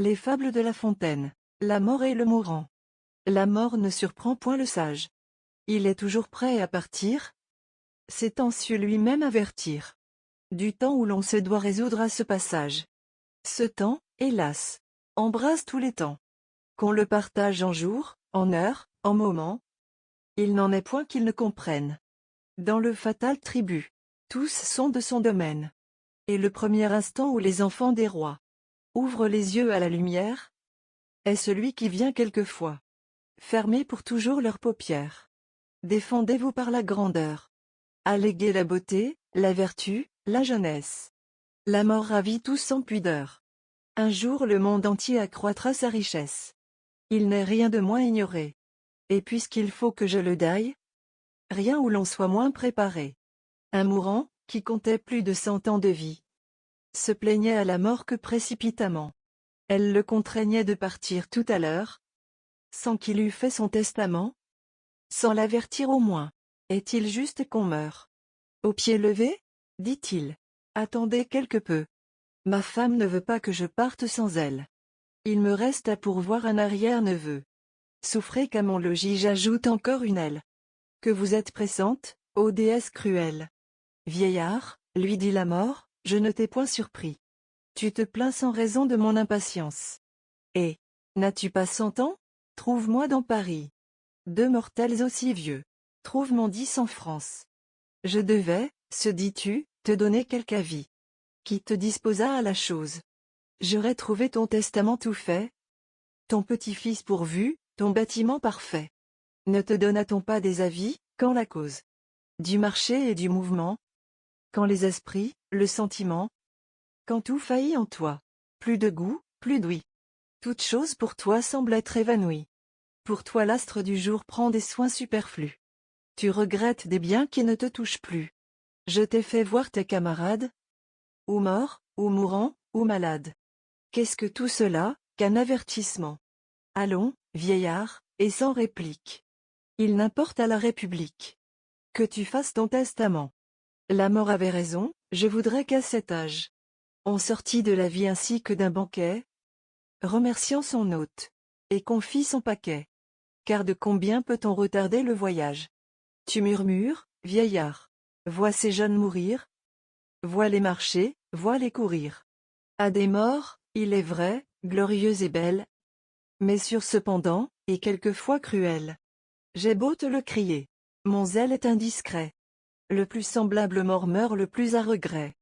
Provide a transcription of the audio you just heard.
Les fables de La Fontaine. La mort et le mourant. La mort ne surprend point le sage. Il est toujours prêt à partir, s'étant su lui-même avertir du temps où l'on se doit résoudre à ce passage. Ce temps, hélas, embrasse tous les temps. Qu'on le partage en jours, en heures, en moments, il n'en est point qu'il ne comprenne. Dans le fatal tribut, tous sont de son domaine. Et le premier instant où les enfants des rois ouvrent les yeux à la lumière, est celui qui vient quelquefois fermer pour toujours leurs paupières. Défendez-vous par la grandeur. Alléguez la beauté, la vertu, la jeunesse. La mort ravit tous sans pudeur. Un jour le monde entier accroîtra sa richesse. Il n'est rien de moins ignoré. Et puisqu'il faut que je le daille, rien où l'on soit moins préparé. Un mourant, qui comptait plus de 100 ans de vie, se plaignait à la mort que précipitamment. Elle le contraignait de partir tout à l'heure, sans qu'il eût fait son testament, sans l'avertir au moins. Est-il juste qu'on meure au pied levé? Dit-il. Attendez quelque peu. Ma femme ne veut pas que je parte sans elle. Il me reste à pourvoir un arrière-neveu. Souffrez qu'à mon logis j'ajoute encore une aile. Que vous êtes pressante, ô déesse cruelle. Vieillard, lui dit la mort, je ne t'ai point surpris. Tu te plains sans raison de mon impatience. Et, n'as-tu pas 100 ans? Trouve-moi dans Paris 2 mortels aussi vieux. Trouve mon 10 en France. Je devais, se dis-tu, te donner quelque avis qui te disposa à la chose. J'aurais trouvé ton testament tout fait, ton petit-fils pourvu, ton bâtiment parfait. Ne te donna-t-on pas des avis, quand la cause du marché et du mouvement, quand les esprits, le sentiment, quand tout faillit en toi, plus de goût, plus d'ouïe. Toute chose pour toi semble être évanouie. Pour toi l'astre du jour prend des soins superflus. Tu regrettes des biens qui ne te touchent plus. Je t'ai fait voir tes camarades, ou morts, ou mourants, ou malades. Qu'est-ce que tout cela, qu'un avertissement? Allons, vieillard, et sans réplique. Il n'importe à la République que tu fasses ton testament. La mort avait raison, je voudrais qu'à cet âge, on sortît de la vie ainsi que d'un banquet, remerciant son hôte, et confie son paquet. Car de combien peut-on retarder le voyage? Tu murmures, vieillard. Vois ces jeunes mourir. Vois les marcher, vois les courir. À des morts, il est vrai, glorieuse et belle, mais sûre cependant, et quelquefois cruelle. J'ai beau te le crier, mon zèle est indiscret. Le plus semblable mort meurt le plus à regret.